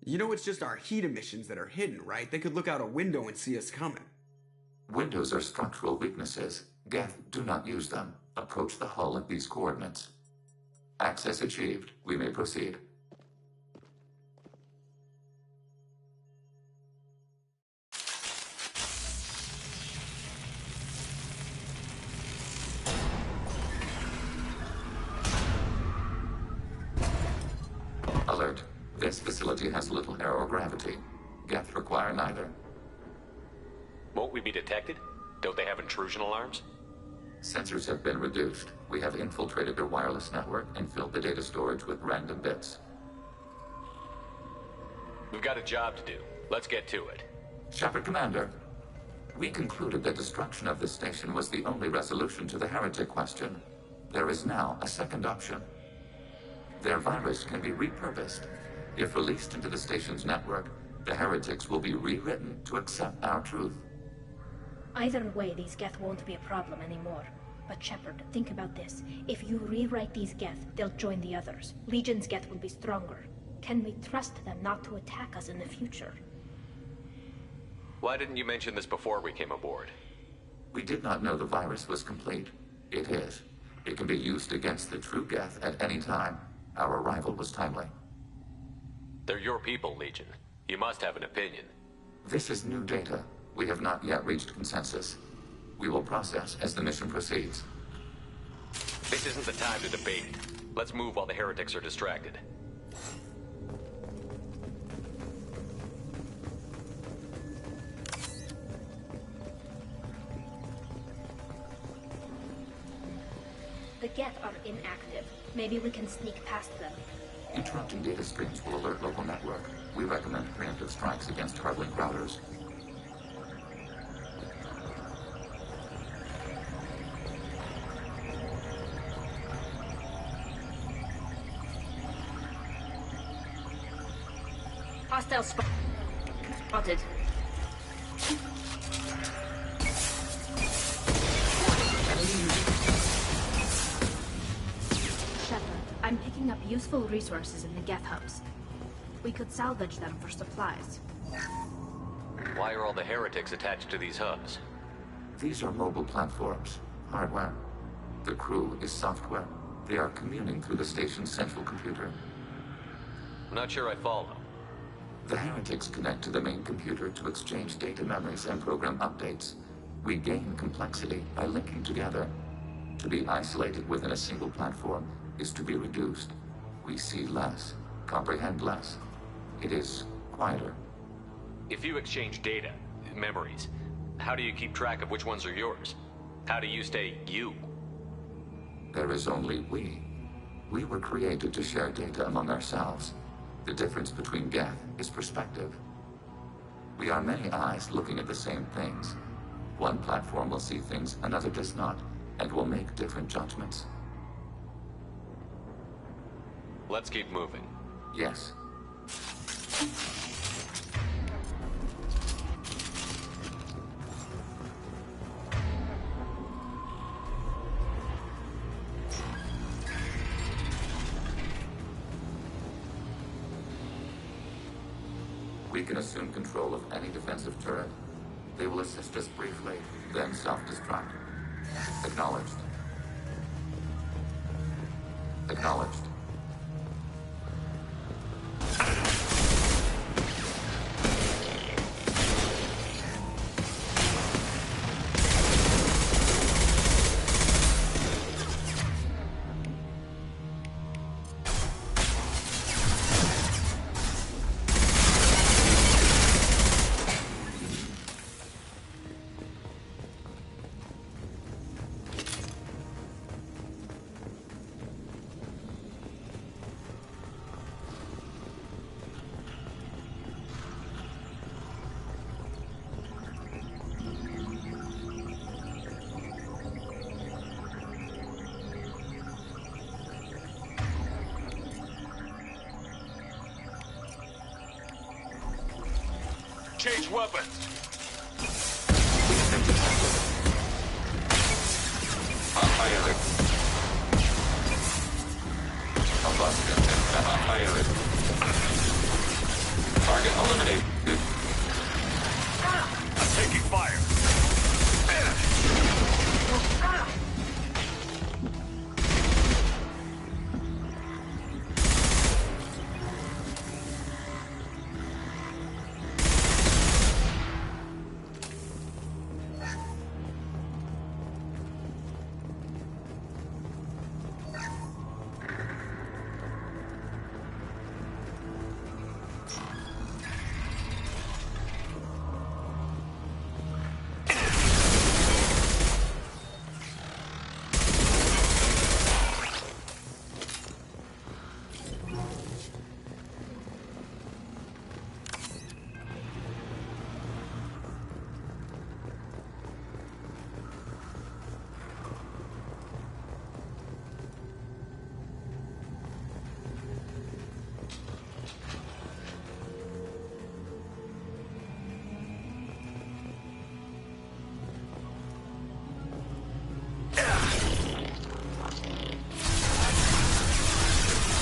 You know it's just our heat emissions that are hidden, right? They could look out a window and see us coming. Windows are structural weaknesses. Geth, do not use them. Approach the hull at these coordinates. Access achieved. We may proceed. Alert. This facility has little air or gravity. Geth require neither. Won't we be detected? Don't they have intrusion alarms? Sensors have been reduced. We have infiltrated their wireless network and filled the data storage with random bits. We've got a job to do. Let's get to it. Shepard, Commander. We concluded that destruction of this station was the only resolution to the heretic question. There is now a second option. Their virus can be repurposed. If released into the station's network, the heretics will be rewritten to accept our truth. Either way, these Geth won't be a problem anymore. But Shepard, think about this. If you rewrite these Geth, they'll join the others. Legion's Geth will be stronger. Can we trust them not to attack us in the future? Why didn't you mention this before we came aboard? We did not know the virus was complete. It is. It can be used against the true Geth at any time. Our arrival was timely. They're your people, Legion. You must have an opinion. This is new data. We have not yet reached consensus. We will process as the mission proceeds. This isn't the time to debate. Let's move while the heretics are distracted. The Geth are inactive. Maybe we can sneak past them. Interrupting data streams will alert local network. We recommend preemptive strikes against hardlink routers. Hostile spotted. Shepard, I'm picking up useful resources in the Geth hubs. We could salvage them for supplies. Why are all the heretics attached to these hubs? These are mobile platforms, hardware. The crew is software. They are communing through the station's central computer. I'm not sure I follow. The heretics connect to the main computer to exchange data memories and program updates. We gain complexity by linking together. To be isolated within a single platform is to be reduced. We see less, comprehend less. It is quieter. If you exchange data, memories, how do you keep track of which ones are yours? How do you stay you? There is only we. We were created to share data among ourselves. The difference between Geth is perspective. We are many eyes looking at the same things. One platform will see things another does not, and will make different judgments. Let's keep moving. Yes. We can assume control of any defensive turret. They will assist us briefly, then self-destruct. Acknowledged. Acknowledged. Change weapons! Target eliminated. I'm taking fire!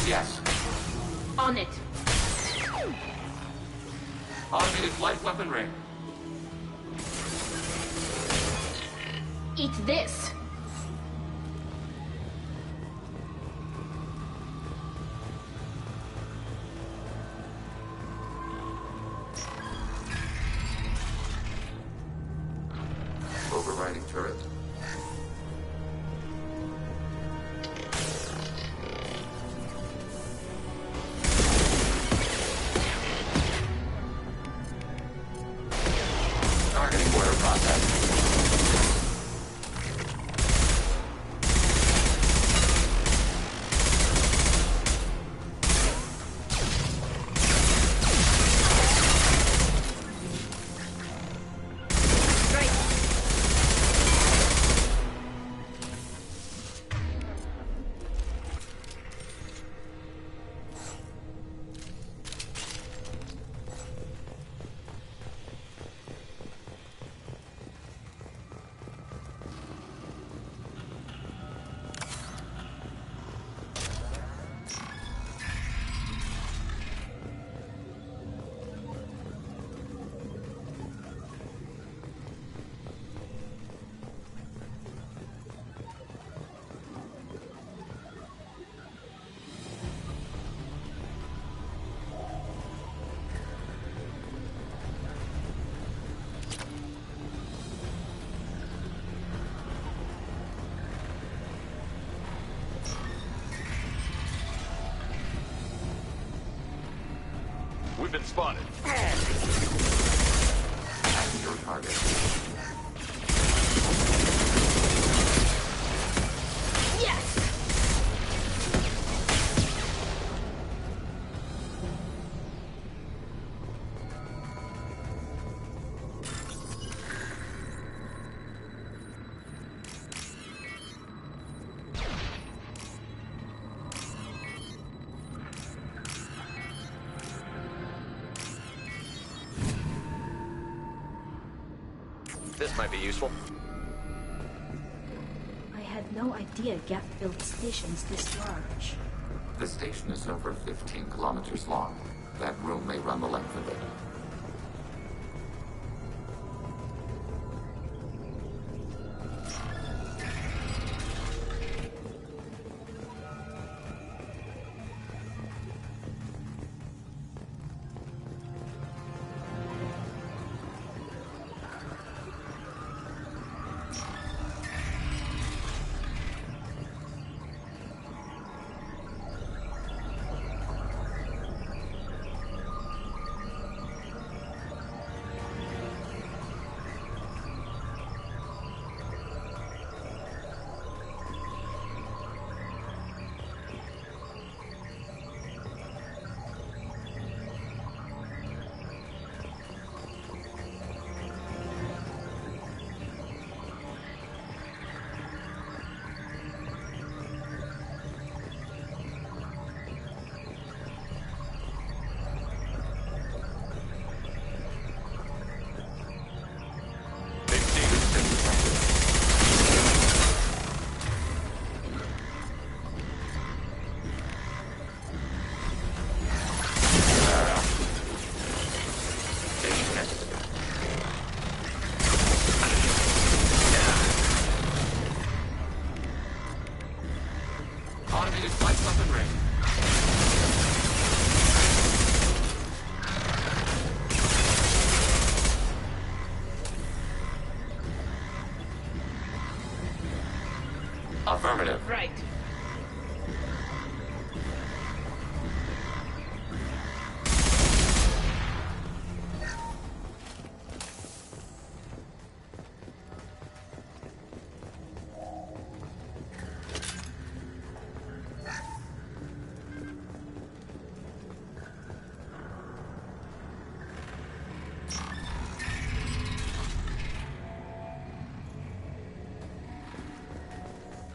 Yes. On it. Automated light weaponry. Eat this. Overriding turret. Targeting border process. We've been spotted. Attacking your target. Yes! This might be useful. I had no idea Geth built stations this large. The station is over 15 kilometers long. That room may run the length of it. Affirmative. Right.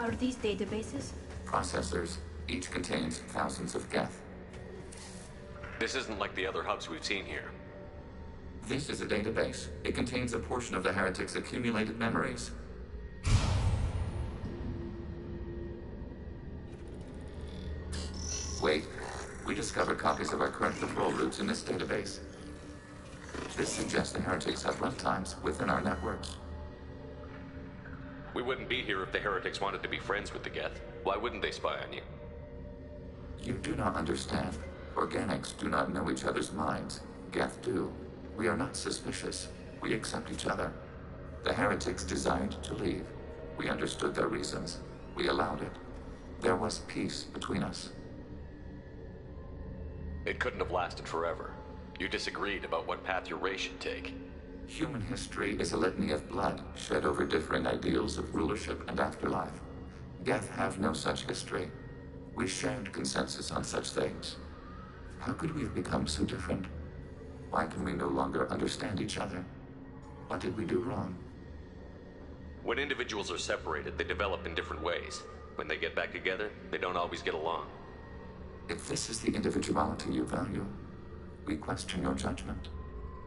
Are these databases? Processors. Each contains thousands of Geth. This isn't like the other hubs we've seen here. This is a database. It contains a portion of the heretics' accumulated memories. Wait. We discovered copies of our current patrol routes in this database. This suggests the heretics have runtimes within our network. We wouldn't be here if the heretics wanted to be friends with the Geth. Why wouldn't they spy on you? You do not understand. Organics do not know each other's minds. Geth do. We are not suspicious. We accept each other. The heretics desired to leave. We understood their reasons. We allowed it. There was peace between us. It couldn't have lasted forever. You disagreed about what path your race should take. Human history is a litany of blood shed over differing ideals of rulership and afterlife. Geth have no such history. We shared consensus on such things. How could we have become so different? Why can we no longer understand each other? What did we do wrong? When individuals are separated, they develop in different ways. When they get back together, they don't always get along. If this is the individuality you value, we question your judgment.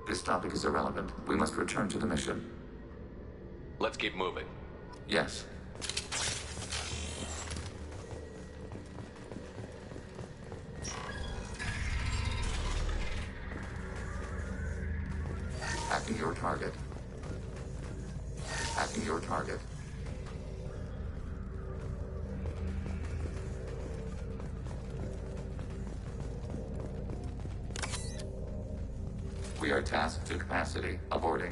This topic is irrelevant. We must return to the mission. Let's keep moving. Yes. Hacking your target. Hacking your target. We are tasked to capacity. Aborting.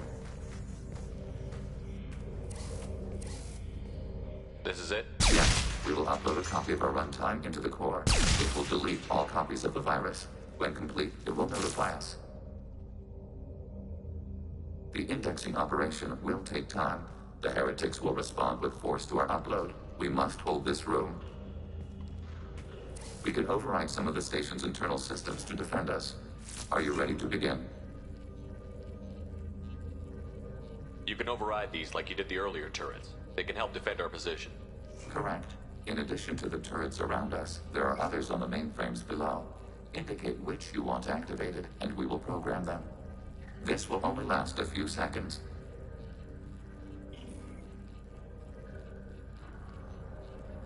This is it? Yes. We will upload a copy of our runtime into the core. It will delete all copies of the virus. When complete, it will notify us. The indexing operation will take time. The heretics will respond with force to our upload. We must hold this room. We can override some of the station's internal systems to defend us. Are you ready to begin? You can override these like you did the earlier turrets. They can help defend our position. Correct. In addition to the turrets around us, there are others on the mainframes below. Indicate which you want activated, and we will program them. This will only last a few seconds.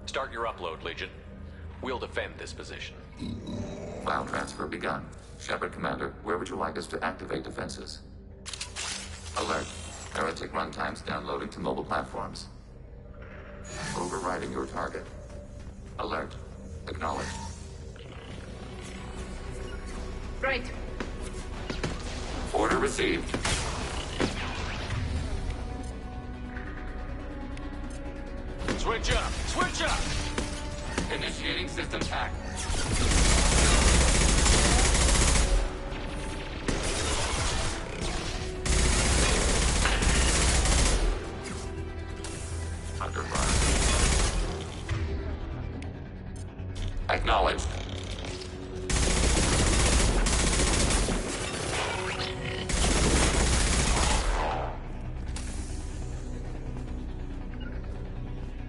Start your upload, Legion. We'll defend this position. File transfer begun. Shepard, Commander, where would you like us to activate defenses? Alert. Heretic runtimes downloading to mobile platforms. Overriding your target. Alert. Acknowledged. Right. Order received. Switch up! Switch up! Initiating system hack. Under fire. Acknowledged.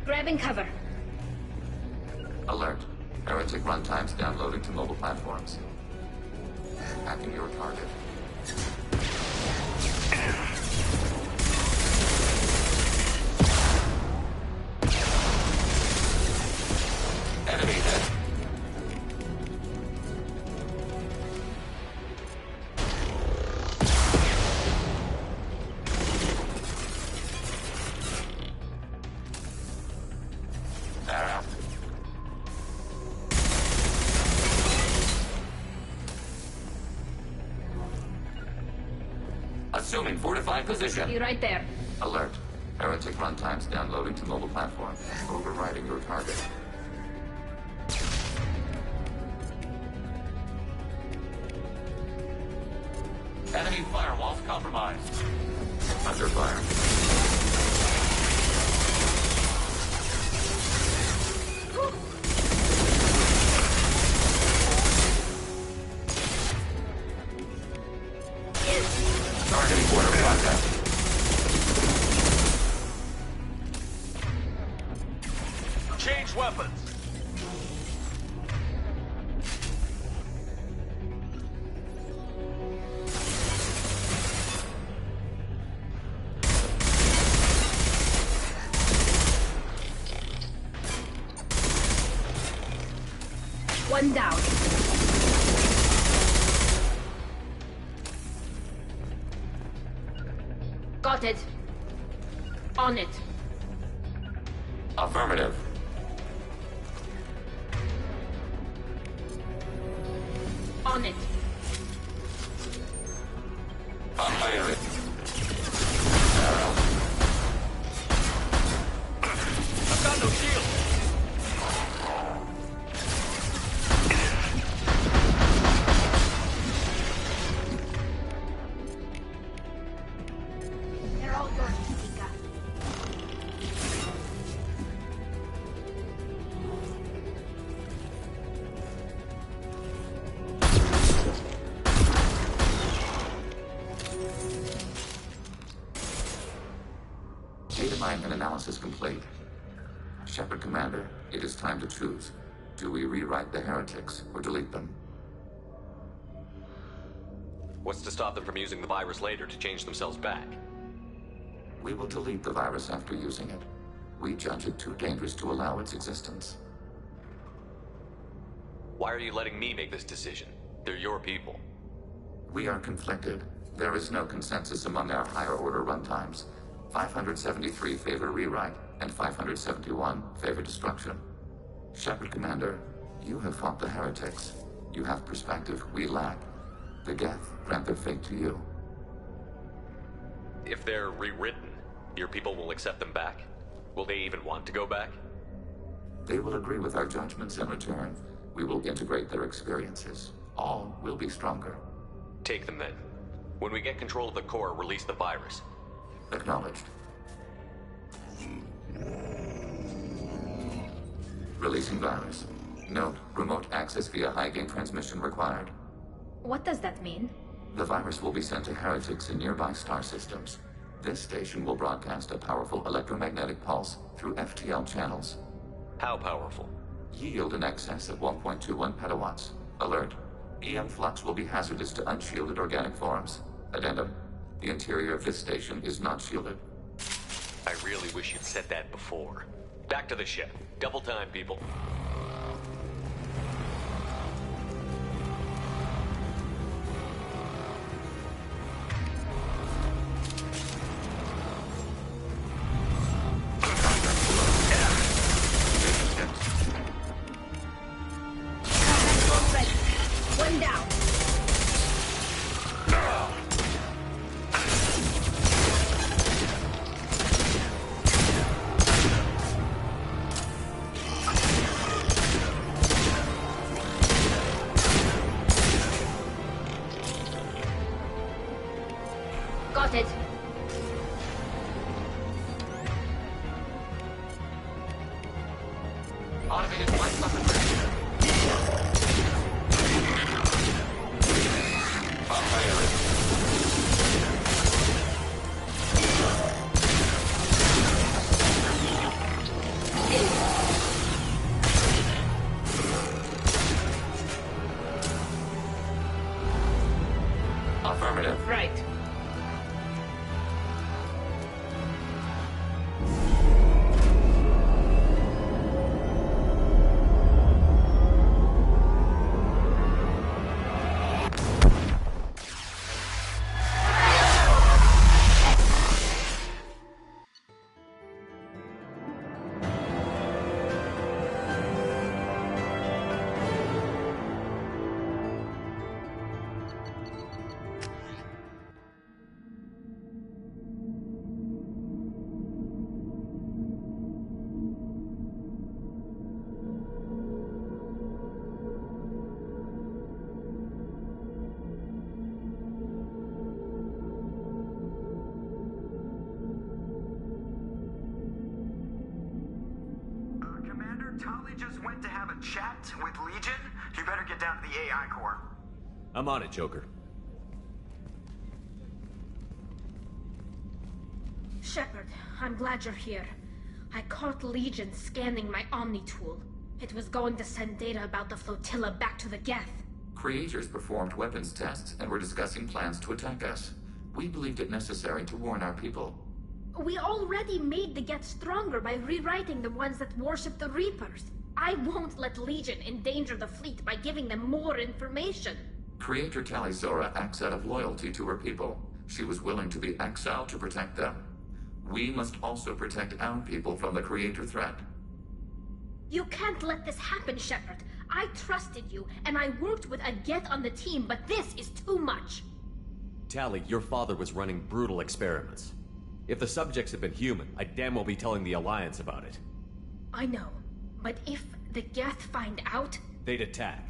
Grabbing cover. Alert. Heretic runtimes downloading to mobile platforms. Hacking your target. Enemy hit. Arrow. Assuming fortified position. Be right there. Alert. Heretic runtimes downloading to mobile platform. Overriding your target. Enemy firewalls compromised. Under fire. Targeting border contact. Change weapons! One down. Got it. On it. Affirmative. On it. Fire it. I've got no shield! They're all yours, Chica. Data mine and analysis complete. Shepard, Commander, it is time to choose. Do we rewrite the heretics or delete them? What's to stop them from using the virus later to change themselves back? We will delete the virus after using it. We judge it too dangerous to allow its existence. Why are you letting me make this decision? They're your people. We are conflicted. There is no consensus among our higher order runtimes. 573 favor rewrite, and 571 favor destruction. Shepard, Commander, you have fought the heretics. You have perspective we lack. The Geth grant their fate to you. If they're rewritten, your people will accept them back? Will they even want to go back? They will agree with our judgments in return. We will integrate their experiences. All will be stronger. Take them then. When we get control of the core, release the virus. Acknowledged. Releasing virus. Note, remote access via high-gain transmission required. What does that mean? The virus will be sent to heretics in nearby star systems. This station will broadcast a powerful electromagnetic pulse through FTL channels. How powerful? Yield in excess of 1.21 petawatts. Alert. EM flux will be hazardous to unshielded organic forms. Addendum. The interior of this station is not shielded. I really wish you'd said that before. Back to the ship. Double time, people. One down. Got it. Automated flight weaponry. Affirmative. Right. Commander, Tali just went to have a chat with Legion. You better get down to the AI core. I'm on it, Joker. Shepard, I'm glad you're here. I caught Legion scanning my Omni tool. It was going to send data about the flotilla back to the Geth. Creators performed weapons tests and were discussing plans to attack us. We believed it necessary to warn our people. We already made the Geth stronger by rewriting the ones that worship the Reapers. I won't let Legion endanger the fleet by giving them more information. Creator Talizora acts out of loyalty to her people. She was willing to be exiled to protect them. We must also protect our people from the Creator threat. You can't let this happen, Shepard. I trusted you, and I worked with a Geth on the team, but this is too much. Tali, your father was running brutal experiments. If the subjects had been human, I'd damn well be telling the Alliance about it. I know, but if the Geth find out... They'd attack,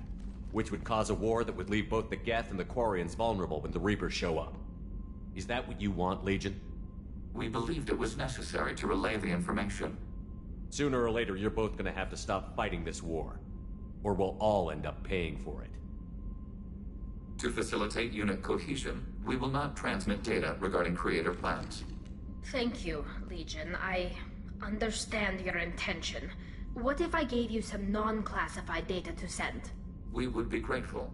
which would cause a war that would leave both the Geth and the Quarians vulnerable when the Reapers show up. Is that what you want, Legion? We believed it was necessary to relay the information. Sooner or later, you're both gonna have to stop fighting this war. Or we'll all end up paying for it. To facilitate unit cohesion, we will not transmit data regarding Creator plans. Thank you, Legion. I understand your intention. What if I gave you some non-classified data to send? We would be grateful.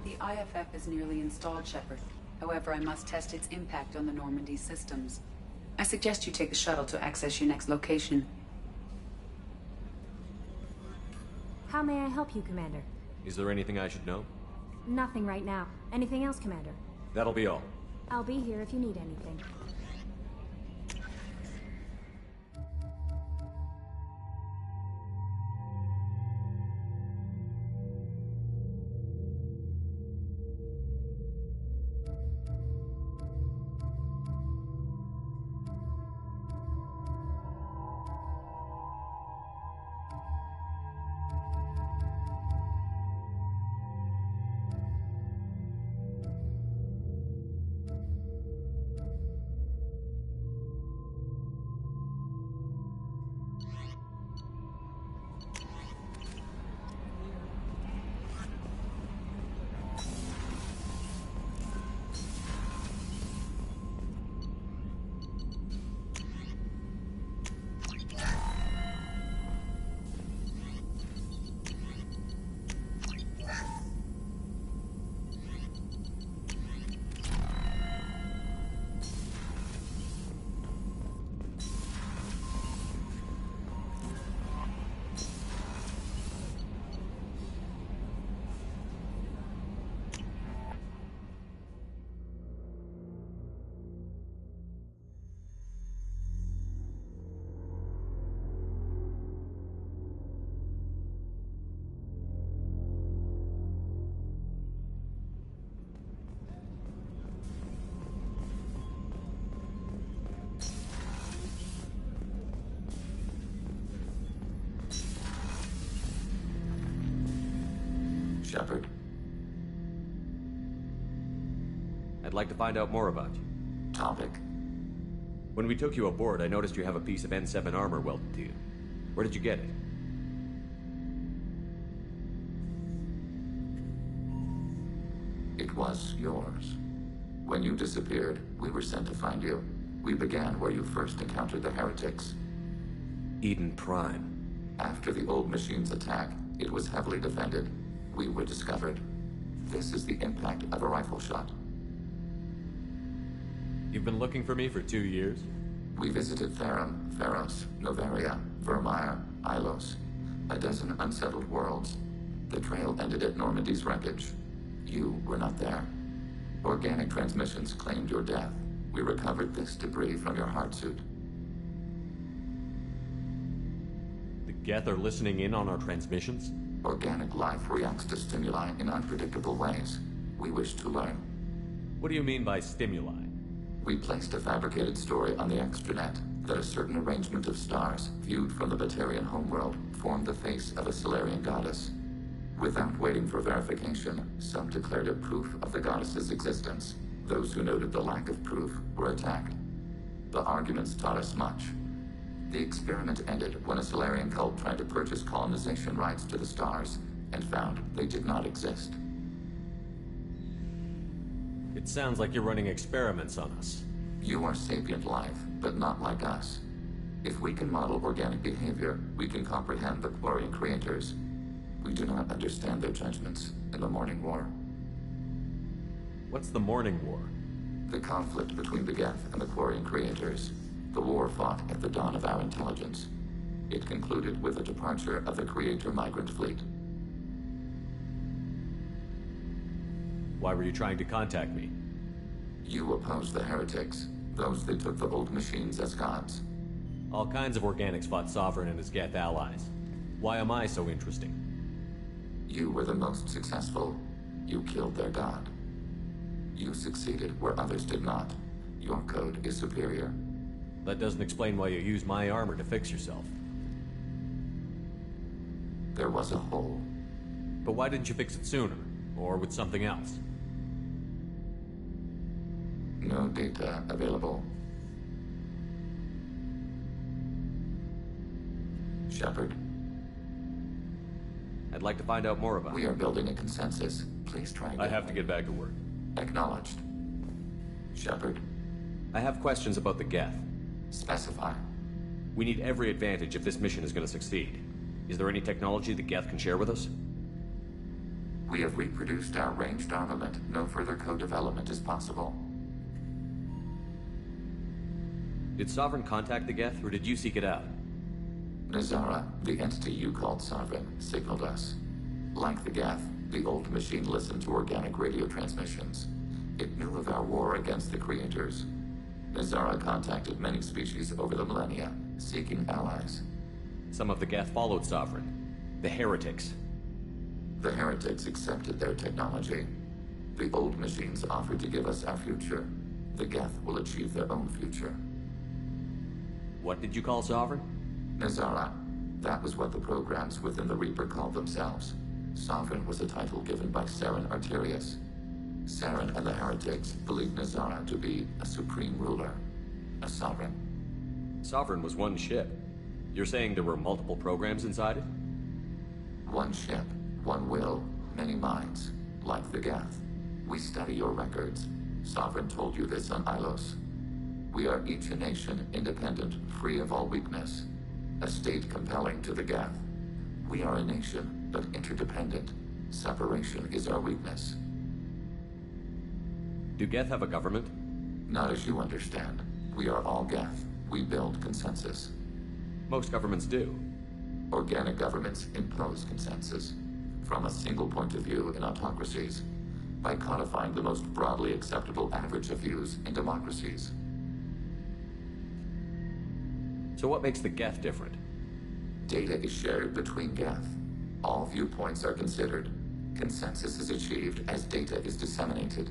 The IFF is nearly installed, Shepard. However, I must test its impact on the Normandy systems. I suggest you take the shuttle to access your next location. How may I help you, Commander? Is there anything I should know? Nothing right now. Anything else, Commander? That'll be all. I'll be here if you need anything. Shepard. I'd like to find out more about you. Topic. When we took you aboard, I noticed you have a piece of N7 armor welded to you. Where did you get it? It was yours. When you disappeared, we were sent to find you. We began where you first encountered the heretics. Eden Prime. After the old machine's attack, it was heavily defended. We were discovered. This is the impact of a rifle shot. You've been looking for me for 2 years? We visited Therum, Pharos, Novaria, Vermeer, Ilos. A dozen unsettled worlds. The trail ended at Normandy's wreckage. You were not there. Organic transmissions claimed your death. We recovered this debris from your heart suit. The Geth are listening in on our transmissions? Organic life reacts to stimuli in unpredictable ways. We wish to learn. What do you mean by stimuli? We placed a fabricated story on the extranet that a certain arrangement of stars, viewed from the Batarian homeworld, formed the face of a Solarian goddess. Without waiting for verification, some declared it proof of the goddess's existence. Those who noted the lack of proof were attacked. The arguments taught us much. The experiment ended when a Solarian cult tried to purchase colonization rights to the stars and found they did not exist. It sounds like you're running experiments on us. You are sapient life, but not like us. If we can model organic behavior, we can comprehend the Quarian creators. We do not understand their judgments in the Morning War. What's the Morning War? The conflict between the Geth and the Quarian creators. The war fought at the dawn of our intelligence. It concluded with the departure of the Creator migrant fleet. Why were you trying to contact me? You opposed the heretics, those that took the old machines as gods. All kinds of organics fought Sovereign and his Geth allies. Why am I so interesting? You were the most successful. You killed their god. You succeeded where others did not. Your code is superior. That doesn't explain why you used my armor to fix yourself. There was a hole. But why didn't you fix it sooner? Or with something else? No data available. Shepard. I'd like to find out more about We it. are building a consensus. Please try. I have to get back to work. Acknowledged. Shepard. I have questions about the Geth. Specify. We need every advantage if this mission is going to succeed. Is there any technology the Geth can share with us? We have reproduced our ranged armament. No further co-development is possible. Did Sovereign contact the Geth, or did you seek it out? Nazara, the entity you called Sovereign, signaled us. Like the Geth, The old machine listened to organic radio transmissions. It knew of our war against the creators. Nazara contacted many species over the millennia, seeking allies. Some of the Geth followed Sovereign. The heretics. The heretics accepted their technology. The old machines offered to give us our future. The Geth will achieve their own future. What did you call Sovereign? Nazara. That was what the programs within the Reaper called themselves. Sovereign was a title given by Saren Arterius. Saren and the heretics believed Nazara to be a supreme ruler. A sovereign. Sovereign was one ship. You're saying there were multiple programs inside it? One ship, one will, many minds, like the Geth. We study your records. Sovereign told you this on Ilos. We are each a nation, independent, free of all weakness. A state compelling to the Geth. We are a nation, but interdependent. Separation is our weakness. Do Geth have a government? Not as you understand. We are all Geth. We build consensus. Most governments do. Organic governments impose consensus. From a single point of view in autocracies. By codifying the most broadly acceptable average of views in democracies. So what makes the Geth different? Data is shared between Geth. All viewpoints are considered. Consensus is achieved as data is disseminated.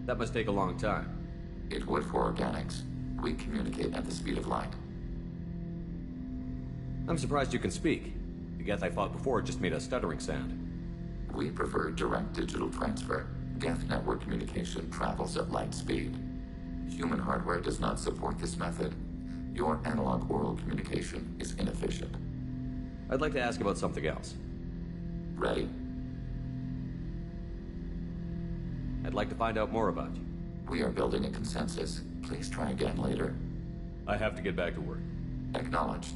That must take a long time. It would for organics. We communicate at the speed of light. I'm surprised you can speak. The Geth I fought before just made a stuttering sound. We prefer direct digital transfer. Geth network communication travels at light speed. Human hardware does not support this method. Your analog oral communication is inefficient. I'd like to ask about something else. Ready? I'd like to find out more about you. We are building a consensus. Please try again later. I have to get back to work. Acknowledged.